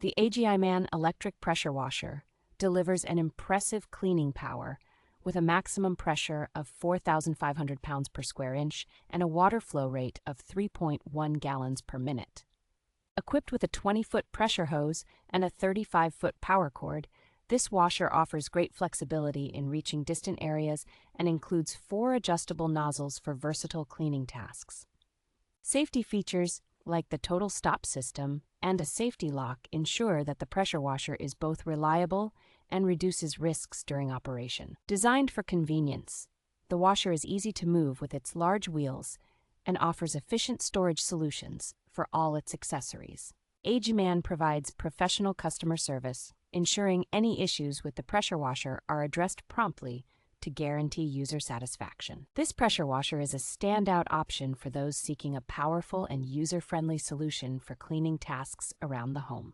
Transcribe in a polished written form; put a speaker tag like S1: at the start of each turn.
S1: The AgiiMan Electric Pressure Washer delivers an impressive cleaning power with a maximum pressure of 4,500 pounds per square inch and a water flow rate of 3.1 gallons per minute. Equipped with a 20-foot pressure hose and a 35-foot power cord, this washer offers great flexibility in reaching distant areas and includes 4 adjustable nozzles for versatile cleaning tasks. Safety features like the total stop system and a safety lock ensure that the pressure washer is both reliable and reduces risks during operation. Designed for convenience, the washer is easy to move with its large wheels and offers efficient storage solutions for all its accessories. AgiiMan provides professional customer service, ensuring any issues with the pressure washer are addressed promptly to guarantee user satisfaction. This pressure washer is a standout option for those seeking a powerful and user-friendly solution for cleaning tasks around the home.